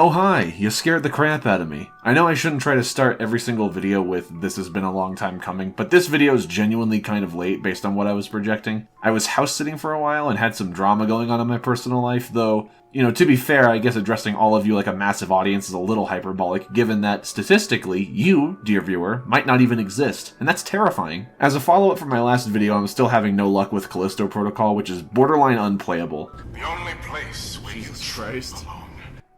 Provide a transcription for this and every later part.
Oh hi, you scared the crap out of me. I know I shouldn't try to start every single video with "this has been a long time coming," but this video is genuinely kind of late based on what I was projecting. I was house sitting for a while and had some drama going on in my personal life, though, to be fair, I guess addressing all of you like a massive audience is a little hyperbolic, given that, statistically, you, dear viewer, might not even exist, and that's terrifying. As a follow-up from my last video, I'm still having no luck with Callisto Protocol, which is borderline unplayable. The only place where you Christ.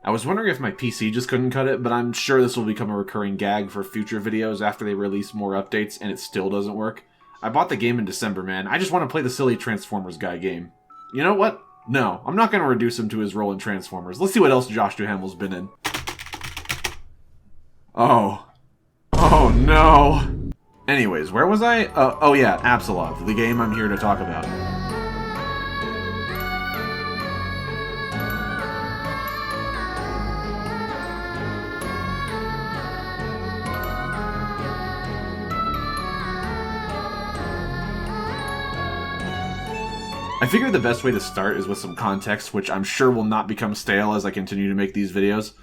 I was wondering if my PC just couldn't cut it, but I'm sure this will become a recurring gag for future videos after they release more updates and it still doesn't work. I bought the game in December, man. I just want to play the silly Transformers guy game. You know what? No, I'm not going to reduce him to his role in Transformers. Let's see what else Josh Duhamel's been in. Oh. Oh no. Anyways, where was I? Oh yeah, Apsulov, the game I'm here to talk about. I figured the best way to start is with some context, which I'm sure will not become stale as I continue to make these videos.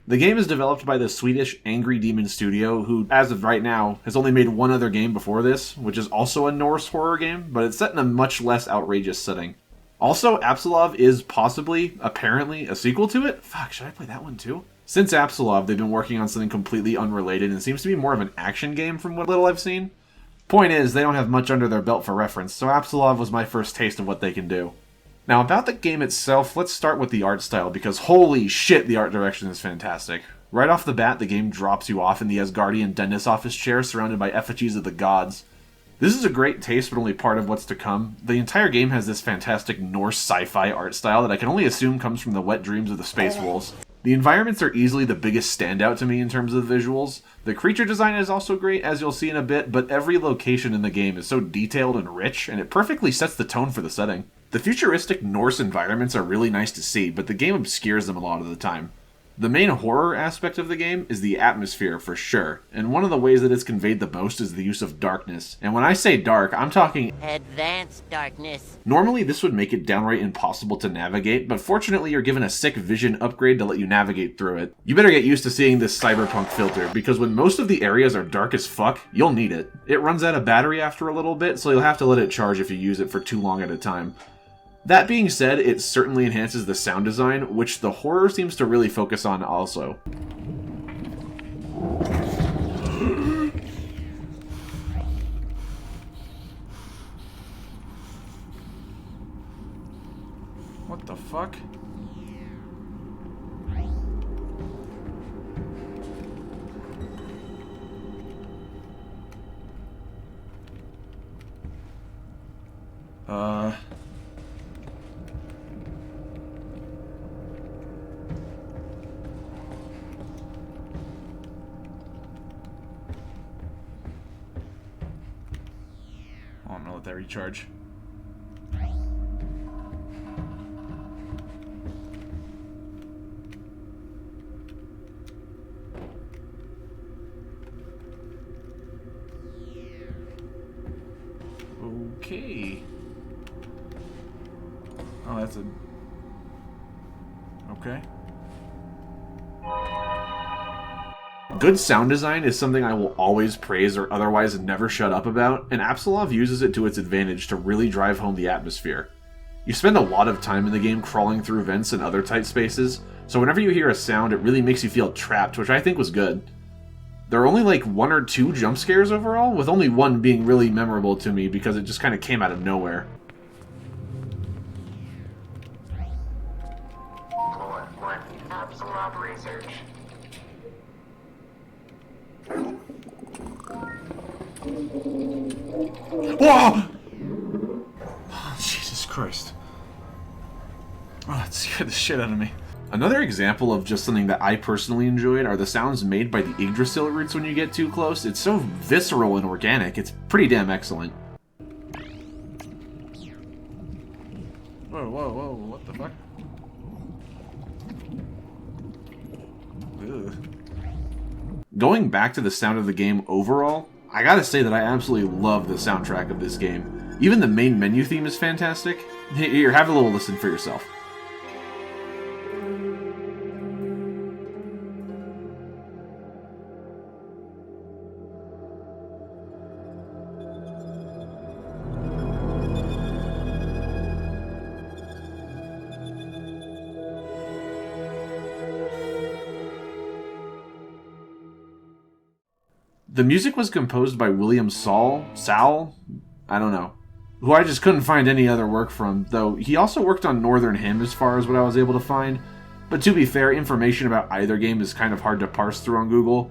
The game is developed by the Swedish Angry Demon Studio, who, as of right now, has only made one other game before this, which is also a Norse horror game, but it's set in a much less outrageous setting. Also, Apsulov is possibly, apparently, a sequel to it? Fuck, should I play that one too? Since Apsulov, they've been working on something completely unrelated and seems to be more of an action game from what little I've seen. Point is, they don't have much under their belt for reference, so Apsulov was my first taste of what they can do. Now, about the game itself, let's start with the art style, because holy shit, the art direction is fantastic. Right off the bat, the game drops you off in the Asgardian dentist office chair surrounded by effigies of the gods. This is a great taste, but only part of what's to come. The entire game has this fantastic Norse sci-fi art style that I can only assume comes from the wet dreams of the Space Wolves. The environments are easily the biggest standout to me in terms of the visuals. The creature design is also great, as you'll see in a bit, but every location in the game is so detailed and rich, and it perfectly sets the tone for the setting. The futuristic Norse environments are really nice to see, but the game obscures them a lot of the time. The main horror aspect of the game is the atmosphere, for sure, and one of the ways that it's conveyed the most is the use of darkness. And when I say dark, I'm talking advanced darkness. Normally this would make it downright impossible to navigate, but fortunately you're given a sick vision upgrade to let you navigate through it. You better get used to seeing this cyberpunk filter, because when most of the areas are dark as fuck, you'll need it. It runs out of battery after a little bit, so you'll have to let it charge if you use it for too long at a time. That being said, it certainly enhances the sound design, which the horror seems to really focus on also. What the fuck? I'm gonna let that recharge. Okay. Oh, that's a... Okay. Good sound design is something I will always praise or otherwise never shut up about, and Apsulov uses it to its advantage to really drive home the atmosphere. You spend a lot of time in the game crawling through vents and other tight spaces, so whenever you hear a sound it really makes you feel trapped, which I think was good. There are only like 1 or 2 jump scares overall, with only one being really memorable to me because it just kind of came out of nowhere. Apsulov research. Whoa! Oh, Jesus Christ. Oh, that scared the shit out of me. Another example of just something that I personally enjoyed are the sounds made by the Yggdrasil roots when you get too close. It's so visceral and organic, it's pretty damn excellent. Whoa, whoa, whoa, what the fuck? Ugh. Going back to the sound of the game overall, I gotta say that I absolutely love the soundtrack of this game. Even the main menu theme is fantastic. Here, have a little listen for yourself. The music was composed by William Sal, I don't know, who I just couldn't find any other work from, though he also worked on Northern Hymn as far as what I was able to find. But to be fair, information about either game is kind of hard to parse through on Google.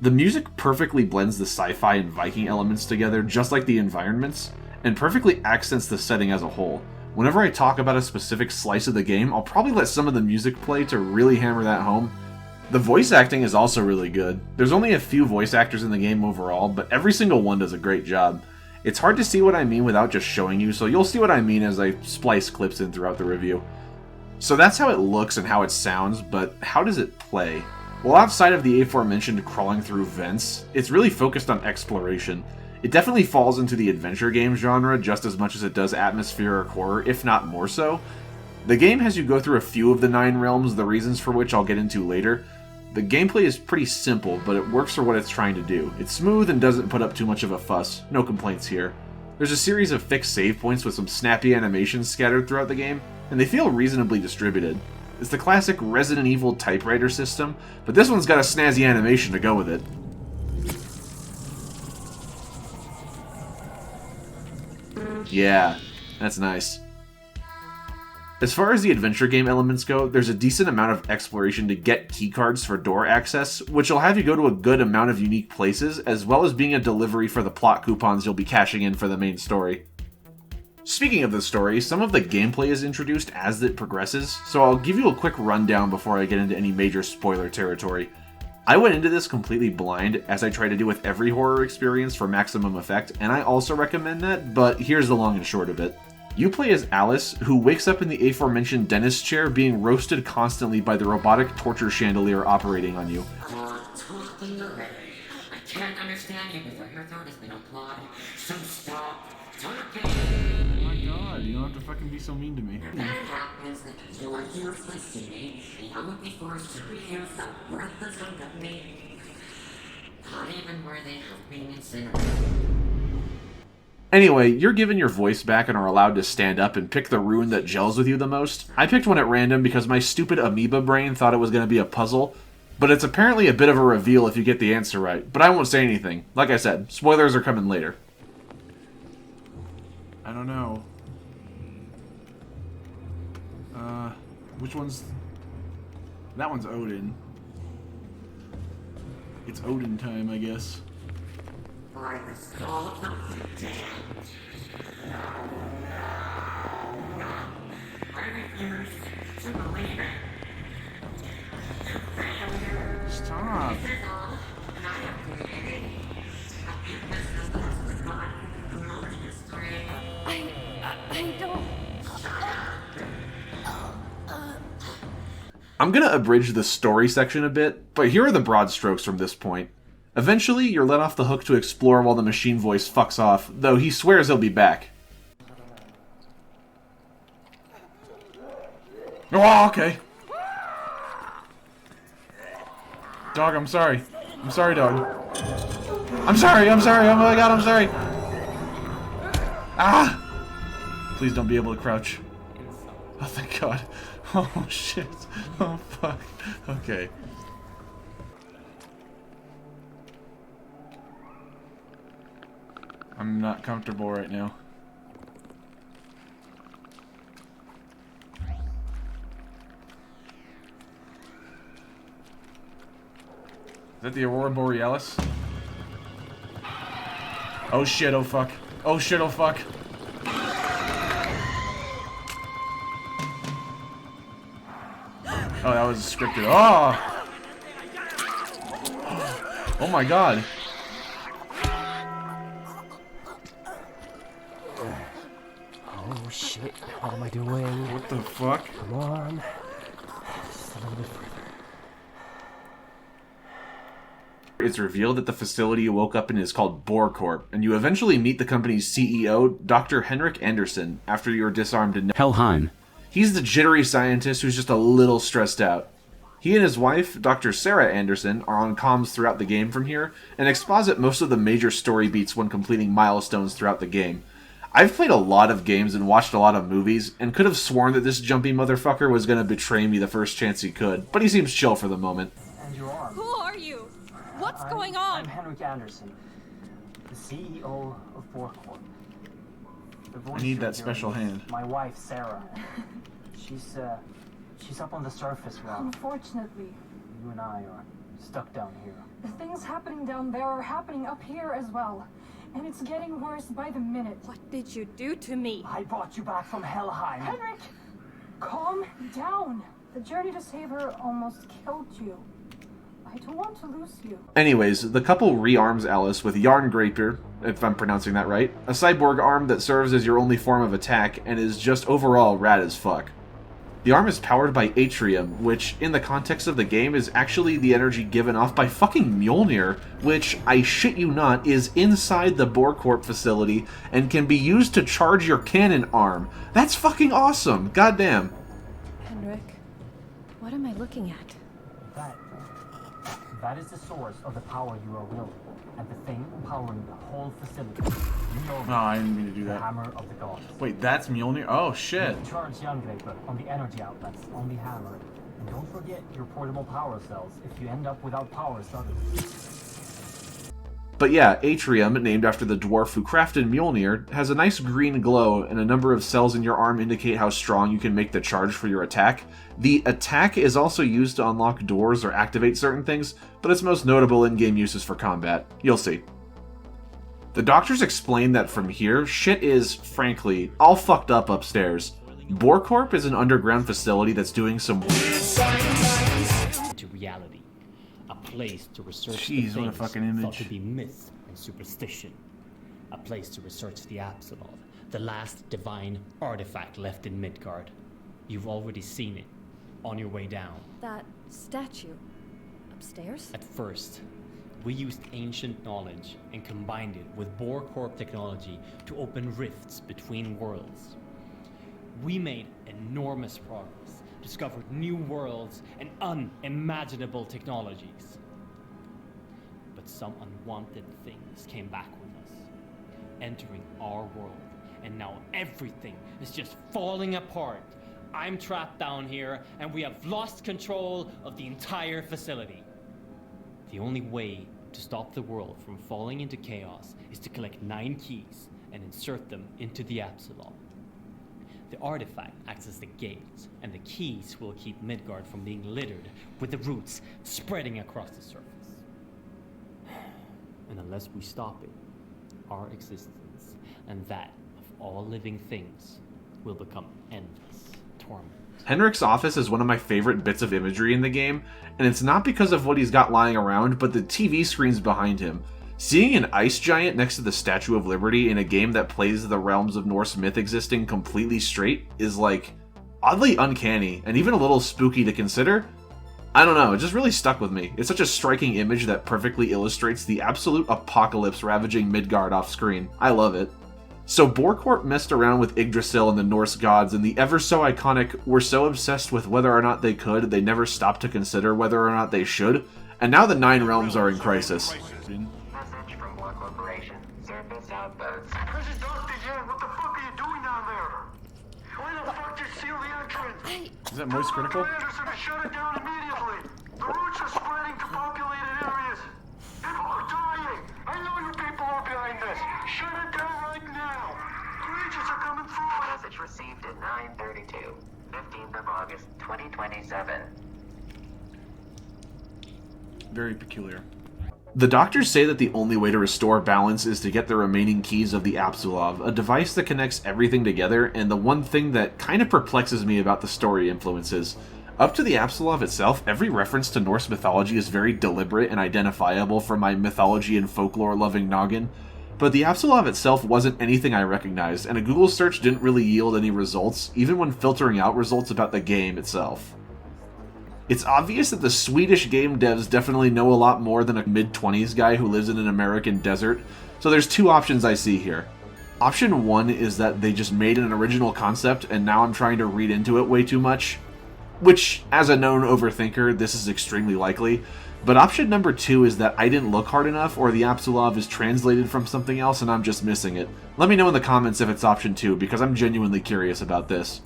The music perfectly blends the sci-fi and Viking elements together, just like the environments, and perfectly accents the setting as a whole. Whenever I talk about a specific slice of the game, I'll probably let some of the music play to really hammer that home. The voice acting is also really good. There's only a few voice actors in the game overall, but every single one does a great job. It's hard to see what I mean without just showing you, so you'll see what I mean as I splice clips in throughout the review. So that's how it looks and how it sounds, but how does it play? Well, outside of the aforementioned crawling through vents, it's really focused on exploration. It definitely falls into the adventure game genre just as much as it does atmospheric horror, if not more so. The game has you go through a few of the 9 realms, the reasons for which I'll get into later. The gameplay is pretty simple, but it works for what it's trying to do. It's smooth and doesn't put up too much of a fuss. No complaints here. There's a series of fixed save points with some snappy animations scattered throughout the game, and they feel reasonably distributed. It's the classic Resident Evil typewriter system, but this one's got a snazzy animation to go with it. Yeah, that's nice. As far as the adventure game elements go, there's a decent amount of exploration to get keycards for door access, which will have you go to a good amount of unique places, as well as being a delivery for the plot coupons you'll be cashing in for the main story. Speaking of the story, some of the gameplay is introduced as it progresses, so I'll give you a quick rundown before I get into any major spoiler territory. I went into this completely blind, as I try to do with every horror experience for maximum effect, and I also recommend that, but here's the long and short of it. You play as Alice, who wakes up in the aforementioned dentist chair being roasted constantly by the robotic torture chandelier operating on you. I can't understand you before your thought has been applied, so stop talking. Oh my god, you don't have to fucking be so mean to me. That happens because you are useless to me, and I would be forced to reuse the worthless hunk of me. Not even worthy of being incinerated. Anyway, you're given your voice back and are allowed to stand up and pick the rune that gels with you the most. I picked one at random because my stupid amoeba brain thought it was going to be a puzzle, but it's apparently a bit of a reveal if you get the answer right. But I won't say anything. Like I said, spoilers are coming later. I don't know. Which one's... That one's Odin. It's Odin time, I guess. For the soul of the dead. I refuse to believe it. Stop. This is all that I have created. A goodness of this forgotten world history. I don't... I'm gonna abridge the story section a bit, but here are the broad strokes from this point. Eventually, you're let off the hook to explore while the machine voice fucks off, though he swears he'll be back. Oh, okay. Dog, I'm sorry. I'm sorry, dog. I'm sorry, oh my god, I'm sorry. Ah! Please don't be able to crouch. Oh, thank god. Oh, shit. Oh, fuck. Okay. I'm not comfortable right now. Is that the Aurora Borealis? Oh shit, oh fuck. Oh shit, oh fuck. Oh, that was scripted. Oh! Oh my god. Oh shit, what am I doing? What the fuck? Come on. Just a little bit further. It's revealed that the facility you woke up in is called Boar Corp, and you eventually meet the company's CEO, Dr. Henrik Anderson, after you're disarmed in Helheim. He's the jittery scientist who's just a little stressed out. He and his wife, Dr. Sarah Anderson, are on comms throughout the game from here, and exposit most of the major story beats when completing milestones throughout the game. I've played a lot of games and watched a lot of movies, and could have sworn that this jumpy motherfucker was gonna betray me the first chance he could, but he seems chill for the moment. Who are you? What's going on? I'm Henrik Anderson, the CEO of Boar Corp. The voice I need you're that special hearing is hand. My wife, Sarah. She's up on the surface now. Unfortunately, You and I are stuck down here. the things happening down there are happening up here as well. And it's getting worse by the minute. What did you do to me? I brought you back from Helheim. Henrik, calm down. The journey to save her almost killed you. I don't want to lose you. Anyways, the couple rearms Alice with Yarn Graper, if I'm pronouncing that right, a cyborg arm that serves as your only form of attack and is just overall rad as fuck. The arm is powered by Atrium, which, in the context of the game, is actually the energy given off by fucking Mjolnir, which, I shit you not, is inside the Boar Corp facility and can be used to charge your cannon arm. That's fucking awesome! Goddamn. Henrik, what am I looking at? That is the source of the power you are wielding, and the thing powering the whole facility. You know Oh, I didn't mean to do the that. hammer of the gods. Wait, that's Mjolnir? Oh, shit. Charge Youngvaper on the energy outlets on the hammer. And don't forget your portable power cells if you end up without power suddenly. But yeah, Atrium, named after the dwarf who crafted Mjolnir, has a nice green glow, and a number of cells in your arm indicate how strong you can make the charge for your attack. The attack is also used to unlock doors or activate certain things, but its most notable in-game use is for combat. You'll see. The doctors explain that from here, shit is, frankly, all fucked up upstairs. Boar Corp is an underground facility that's doing some to reality. A place to research Jeez, the what a things fucking image. thought to be myth and superstition. A place to research the Apsulov, the last divine artifact left in Midgard. You've already seen it on your way down. That statue upstairs? At first, we used ancient knowledge and combined it with Boar Corp technology to open rifts between worlds. We made enormous progress, discovered new worlds and unimaginable technologies. But some unwanted things came back with us, entering our world, and now everything is just falling apart. I'm trapped down here, and we have lost control of the entire facility. The only way to stop the world from falling into chaos is to collect 9 keys and insert them into the Apsulov. The artifact acts as the gate, and the keys will keep Midgard from being littered with the roots spreading across the surface. And unless we stop it, our existence and that of all living things will become endless torment. Henrik's office is one of my favorite bits of imagery in the game, and it's not because of what he's got lying around, but the TV screens behind him. Seeing an ice giant next to the Statue of Liberty in a game that plays the realms of Norse myth existing completely straight is, like, oddly uncanny, and even a little spooky to consider. I don't know, it just really stuck with me. It's such a striking image that perfectly illustrates the absolute apocalypse ravaging Midgard off screen. I love it. So Boar Corp messed around with Yggdrasil and the Norse gods, and the ever so iconic were so obsessed with whether or not they could, they never stopped to consider whether or not they should, and now the 9 realms are in crisis. Message from Boar Corporation. Surface outpost. This is Dr. Yen. What the fuck are you doing down there? Why the fuck did you seal the entrance? Is that Moist Critical? Anderson to shut it down immediately. The roots are spreading to populated areas. People are dying. I know you people are behind this. Shut it down right now. The legions are coming through. Message received at 9:32, 15th of August, 2027. Very peculiar. The doctors say that the only way to restore balance is to get the remaining keys of the Apsulov, a device that connects everything together, and the one thing that kind of perplexes me about the story influences. Up to the Apsulov itself, every reference to Norse mythology is very deliberate and identifiable from my mythology and folklore-loving noggin, but the Apsulov itself wasn't anything I recognized, and a Google search didn't really yield any results, even when filtering out results about the game itself. It's obvious that the Swedish game devs definitely know a lot more than a mid-20s guy who lives in an American desert, so there's 2 options I see here. Option 1 is that they just made an original concept and now I'm trying to read into it way too much, which, as a known overthinker, this is extremely likely. But option number 2 is that I didn't look hard enough, or the Apsulov is translated from something else and I'm just missing it. Let me know in the comments if it's option 2, because I'm genuinely curious about this.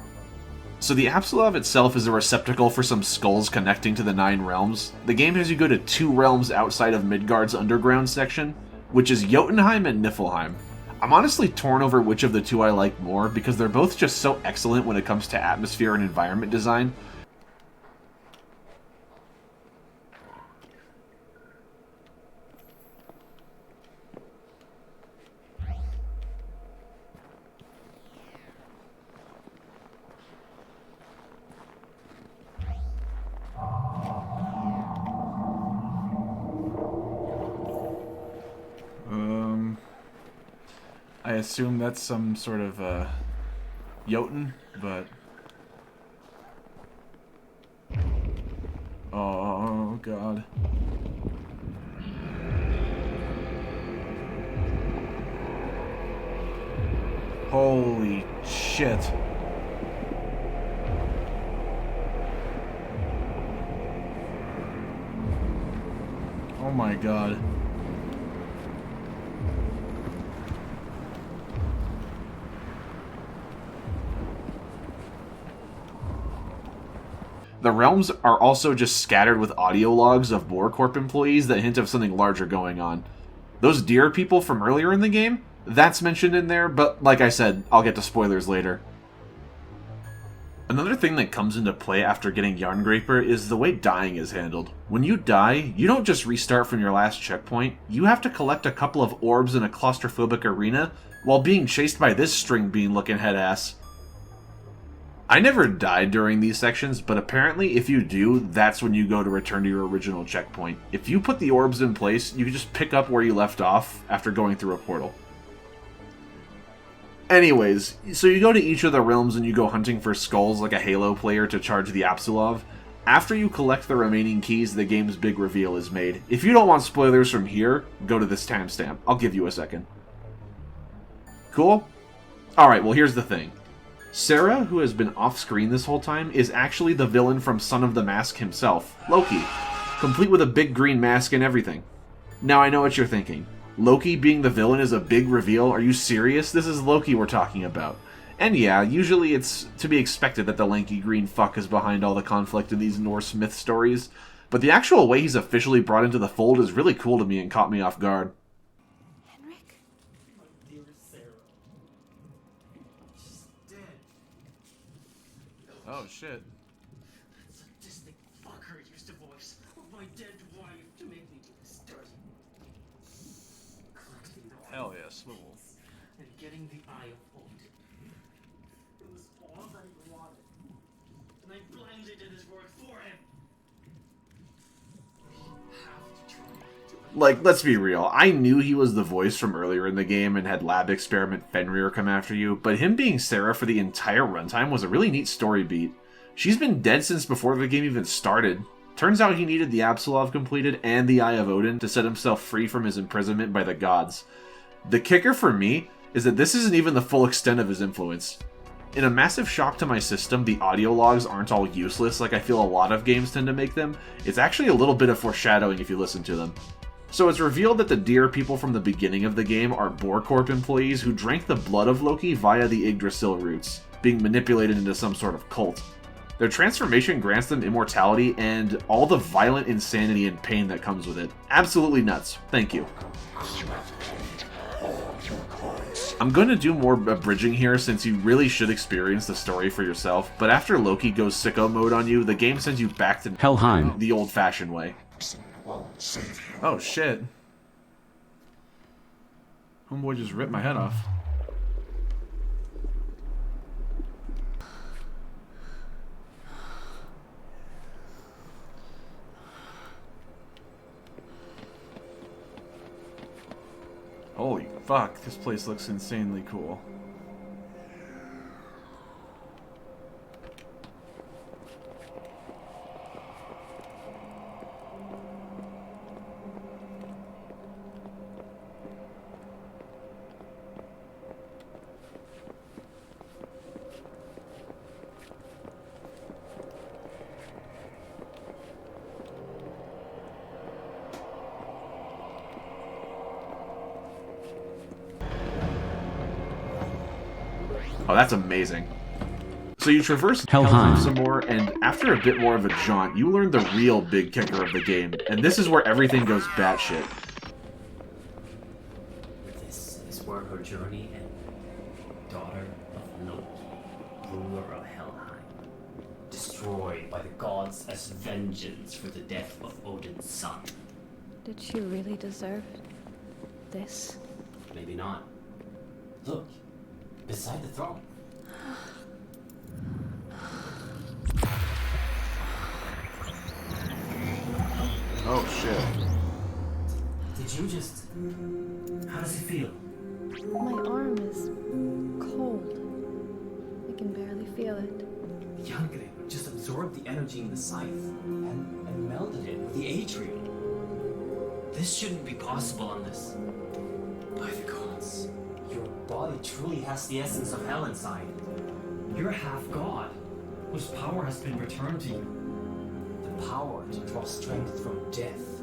So the Apsulov itself is a receptacle for some skulls connecting to the 9 realms. The game has you go to 2 realms outside of Midgard's underground section, which is Jotunheim and Niflheim. I'm honestly torn over which of the 2 I like more, because they're both just so excellent when it comes to atmosphere and environment design. I assume that's some sort of, Jotun, but... Oh, God. Holy shit. Oh my God. The realms are also just scattered with audio logs of Boar Corp employees that hint of something larger going on. Those deer people from earlier in the game, that's mentioned in there, but like I said, I'll get to spoilers later. Another thing that comes into play after getting Yarngraper is the way dying is handled. When you die, you don't just restart from your last checkpoint, you have to collect a couple of orbs in a claustrophobic arena while being chased by this string bean looking head ass. I never died during these sections, but apparently if you do, that's when you go to return to your original checkpoint. If you put the orbs in place, you can just pick up where you left off after going through a portal. Anyways, so you go to each of the realms and you go hunting for skulls like a Halo player to charge the Apsulov. After you collect the remaining keys, the game's big reveal is made. If you don't want spoilers from here, go to this timestamp. I'll give you a second. Cool? Alright, well here's the thing. Sarah, who has been off-screen this whole time, is actually the villain from Son of the Mask himself, Loki, complete with a big green mask and everything. Now I know what you're thinking. Loki being the villain is a big reveal? Are you serious? This is Loki we're talking about. And yeah, usually it's to be expected that the lanky green fuck is behind all the conflict in these Norse myth stories, but the actual way he's officially brought into the fold is really cool to me and caught me off guard. Henrik? Oh shit. That sadistic fucker used to voice my dead wife to make me do this dirty. Collecting the Hell yeah, swivel. and getting the Eye of Odin. It was all that he wanted. And I blindly did his work for him. We have to try to... Like, let's be real, I knew he was the voice from earlier in the game and had lab experiment Fenrir come after you, but him being Sarah for the entire runtime was a really neat story beat. She's been dead since before the game even started. Turns out he needed the Apsulov completed and the Eye of Odin to set himself free from his imprisonment by the gods. The kicker for me is that this isn't even the full extent of his influence. In a massive shock to my system, the audio logs aren't all useless like I feel a lot of games tend to make them. It's actually a little bit of foreshadowing if you listen to them. So it's revealed that the deer people from the beginning of the game are Boar Corp employees who drank the blood of Loki via the Yggdrasil roots, being manipulated into some sort of cult. Their transformation grants them immortality and all the violent insanity and pain that comes with it. Absolutely nuts. Thank you. I'm going to do more abridging here since you really should experience the story for yourself, but after Loki goes sicko mode on you, the game sends you back to Helheim, the old-fashioned way. Oh shit. Homeboy just ripped my head off. Holy fuck, this place looks insanely cool. Oh, that's amazing. So you traverse Helheim some more, and after a bit more of a jaunt, you learn the real big kicker of the game, and this is where everything goes batshit. This is where her journey ended. Daughter of Loki, ruler of Helheim, destroyed by the gods as vengeance for the death of Odin's son. Did she really deserve this? Maybe not. Look, beside the throne. Oh shit. Did you just... How does it feel? My arm is cold. I can barely feel it. Yangre just absorbed the energy in the scythe and melded it with the atrium. This shouldn't be possible on this. By the gods, your body truly has the essence of hell inside. You're half god, whose power has been returned to you. The power to draw strength from death.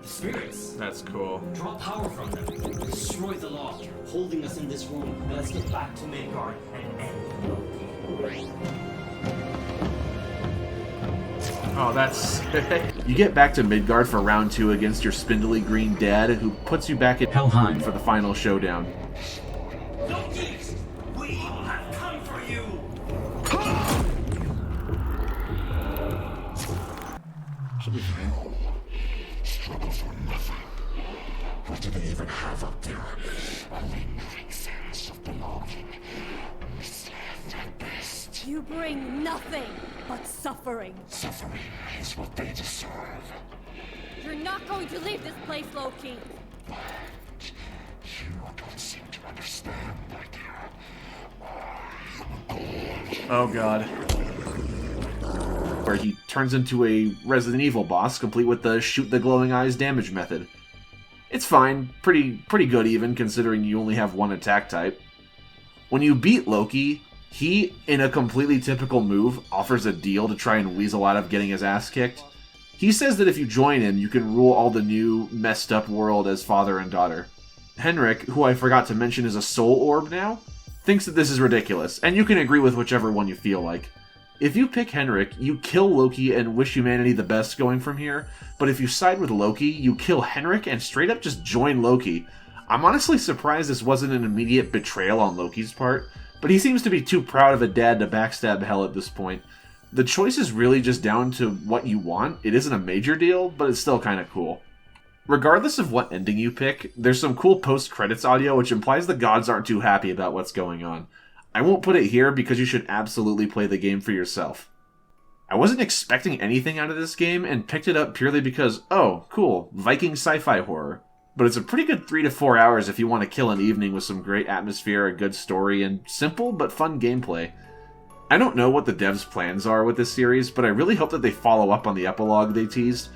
The spirits. That's cool. Draw power from them. Destroy the lock, holding us in this room. And let's get back to Midgard and end Loki. Oh, that's... You get back to Midgard for round 2 against your spindly green dad, who puts you back at Helheim for the final showdown. Loki! We have come for you! Should be fine. Struggle for nothing. What do they even have up there? Only gnawing sense of belonging. We stand at best. You bring nothing but suffering. Suffering is what they deserve. You're not going to leave this place, Loki. But you don't seem to understand, my dear. Oh god. Where he turns into a Resident Evil boss, complete with the shoot the glowing eyes damage method. It's fine, pretty good even, considering you only have one attack type. When you beat Loki, he, in a completely typical move, offers a deal to try and weasel out of getting his ass kicked. He says that if you join him, you can rule all the new, messed up world as father and daughter. Henrik, who I forgot to mention is a soul orb now, thinks that this is ridiculous, and you can agree with whichever one you feel like. If you pick Henrik, you kill Loki and wish humanity the best going from here, but if you side with Loki, you kill Henrik and straight up just join Loki. I'm honestly surprised this wasn't an immediate betrayal on Loki's part, but he seems to be too proud of a dad to backstab Hel at this point. The choice is really just down to what you want. It isn't a major deal, but it's still kinda cool. Regardless of what ending you pick, there's some cool post-credits audio which implies the gods aren't too happy about what's going on. I won't put it here because you should absolutely play the game for yourself. I wasn't expecting anything out of this game and picked it up purely because, oh, cool, Viking sci-fi horror. But it's a pretty good 3 to 4 hours if you want to kill an evening with some great atmosphere, a good story, and simple but fun gameplay. I don't know what the devs' plans are with this series, but I really hope that they follow up on the epilogue they teased.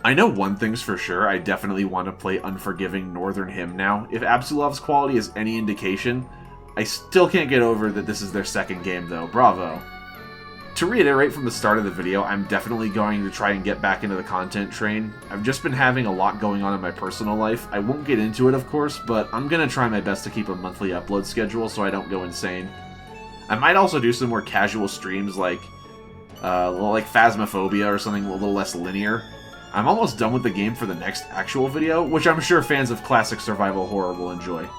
I know one thing's for sure, I definitely want to play Unforgiving Northern Hymn now. If Apsulov's quality is any indication, I still can't get over that this is their second game though, bravo. To reiterate from the start of the video, I'm definitely going to try and get back into the content train. I've just been having a lot going on in my personal life. I won't get into it of course, but I'm gonna try my best to keep a monthly upload schedule so I don't go insane. I might also do some more casual streams like Phasmophobia or something a little less linear. I'm almost done with the game for the next actual video, which I'm sure fans of classic survival horror will enjoy.